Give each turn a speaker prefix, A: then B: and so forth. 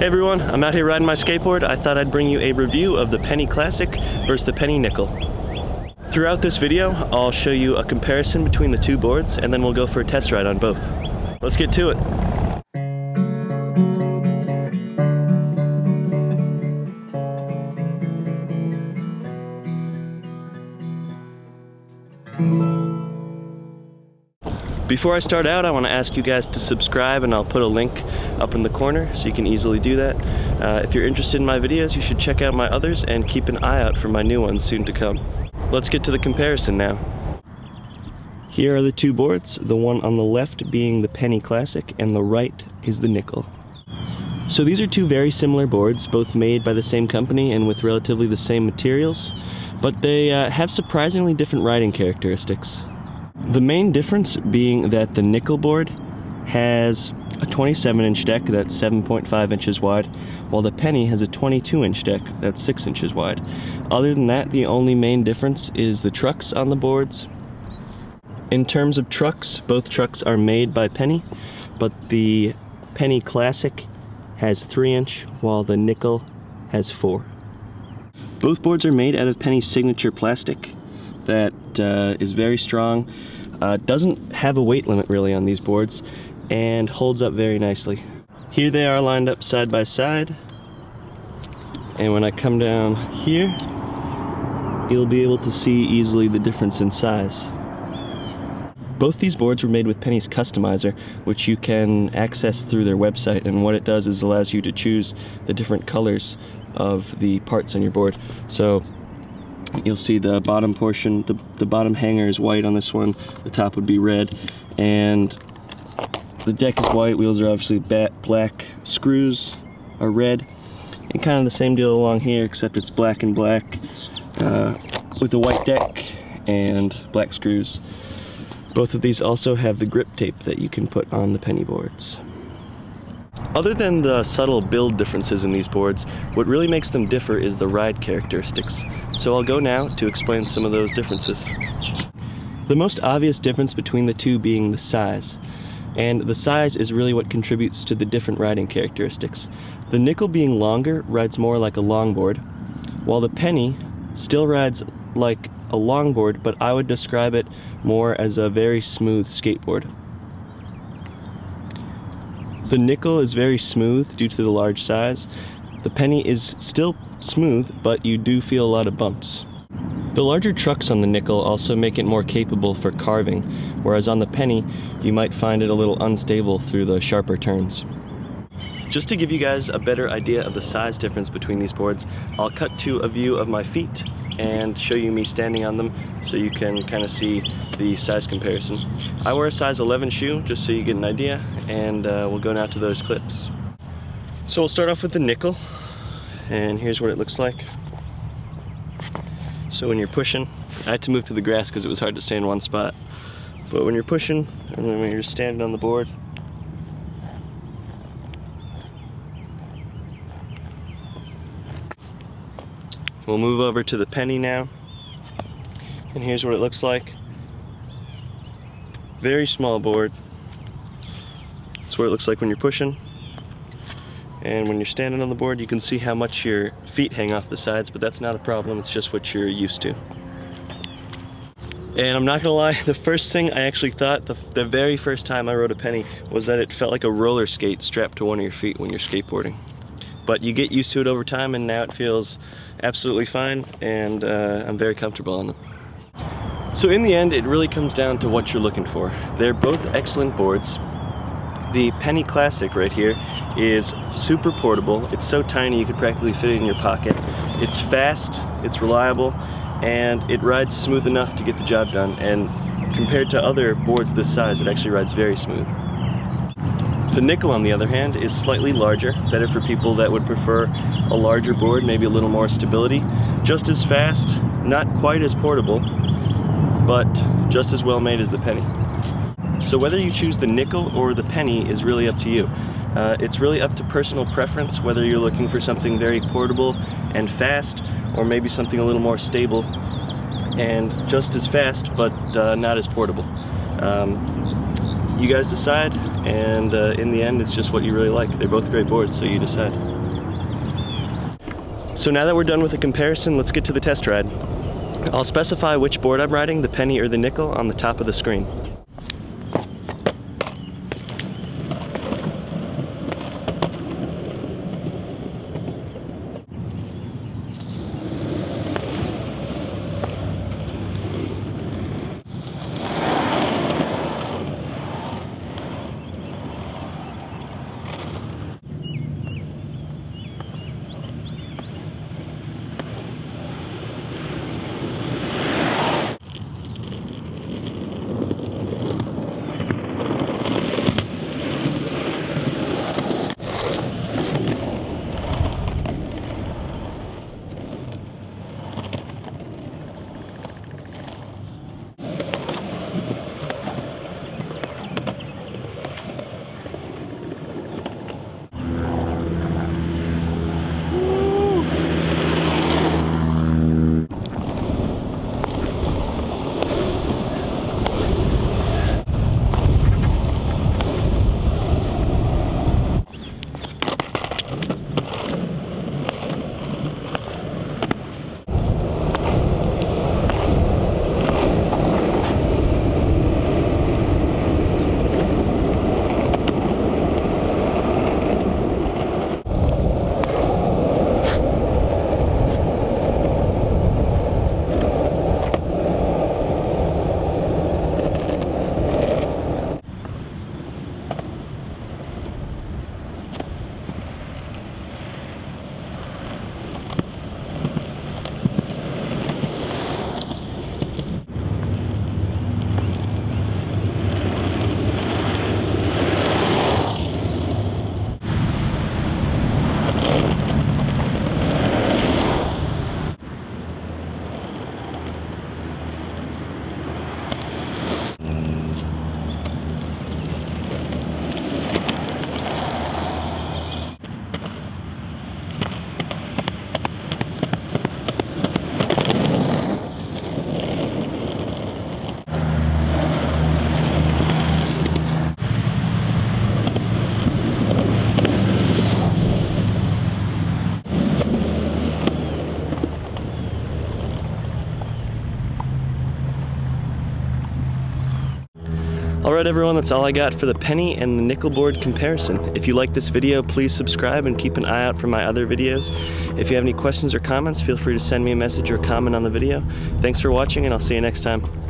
A: Hey everyone, I'm out here riding my skateboard. I thought I'd bring you a review of the Penny Classic versus the Penny Nickel. Throughout this video, I'll show you a comparison between the two boards, and then we'll go for a test ride on both. Let's get to it. Before I start out, I want to ask you guys to subscribe, and I'll put a link up in the corner so you can easily do that. If you're interested in my videos, you should check out my others and keep an eye out for my new ones soon to come. Let's get to the comparison now. Here are the two boards, the one on the left being the Penny Classic and the right is the Nickel. So these are two very similar boards, both made by the same company and with relatively the same materials, but they have surprisingly different riding characteristics. The main difference being that the Nickel board has a 27-inch deck that's 7.5 inches wide, while the Penny has a 22-inch deck that's 6 inches wide. Other than that, the only main difference is the trucks on the boards. In terms of trucks, both trucks are made by Penny, but the Penny Classic has 3-inch, while the Nickel has 4. Both boards are made out of Penny's signature plastic that is very strong, doesn't have a weight limit really on these boards, and holds up very nicely. Here they are lined up side by side, and when I come down here, you'll be able to see easily the difference in size. Both these boards were made with Penny's Customizer, which you can access through their website, and what it does is allows you to choose the different colors of the parts on your board. So you'll see the bottom portion, the bottom hanger is white on this one, the top would be red, and the deck is white, wheels are obviously black, screws are red, and kind of the same deal along here, except it's black and black with a white deck and black screws. Both of these also have the grip tape that you can put on the Penny boards. Other than the subtle build differences in these boards, what really makes them differ is the ride characteristics. So I'll go now to explain some of those differences. The most obvious difference between the two being the size. And the size is really what contributes to the different riding characteristics. The Nickel being longer rides more like a longboard, while the Penny still rides like a longboard, but I would describe it more as a very smooth skateboard. The Nickel is very smooth due to the large size. The Penny is still smooth, but you do feel a lot of bumps. The larger trucks on the Nickel also make it more capable for carving, whereas on the Penny, you might find it a little unstable through the sharper turns. Just to give you guys a better idea of the size difference between these boards, I'll cut to a view of my feet and show you me standing on them so you can kind of see the size comparison. I wear a size 11 shoe just so you get an idea, and we'll go now to those clips. So we'll start off with the Nickel, and here's what it looks like. So when you're pushing, I had to move to the grass because it was hard to stay in one spot, but when you're pushing and then when you're standing on the board, we'll move over to the Penny now, and here's what it looks like. Very small board. That's what it looks like when you're pushing. And when you're standing on the board, you can see how much your feet hang off the sides, but that's not a problem, it's just what you're used to. And I'm not gonna lie, the first thing I actually thought, the very first time I rode a Penny, was that it felt like a roller skate strapped to one of your feet when you're skateboarding. But you get used to it over time, and now it feels absolutely fine, and I'm very comfortable on them. So in the end, it really comes down to what you're looking for. They're both excellent boards. The Penny Classic right here is super portable. It's so tiny you could practically fit it in your pocket. It's fast, it's reliable, and it rides smooth enough to get the job done. And compared to other boards this size, it actually rides very smooth. The Nickel, on the other hand, is slightly larger, better for people that would prefer a larger board, maybe a little more stability. Just as fast, not quite as portable, but just as well made as the Penny. So whether you choose the Nickel or the Penny is really up to you. It's really up to personal preference, whether you're looking for something very portable and fast, or maybe something a little more stable and just as fast, but not as portable. You guys decide, and in the end, it's just what you really like. They're both great boards, so you decide. So now that we're done with the comparison, let's get to the test ride. I'll specify which board I'm riding, the penny or the nickel, on the top of the screen. Alright everyone, that's all I got for the penny and the nickel board comparison. If you like this video, please subscribe and keep an eye out for my other videos. If you have any questions or comments, feel free to send me a message or comment on the video. Thanks for watching, and I'll see you next time.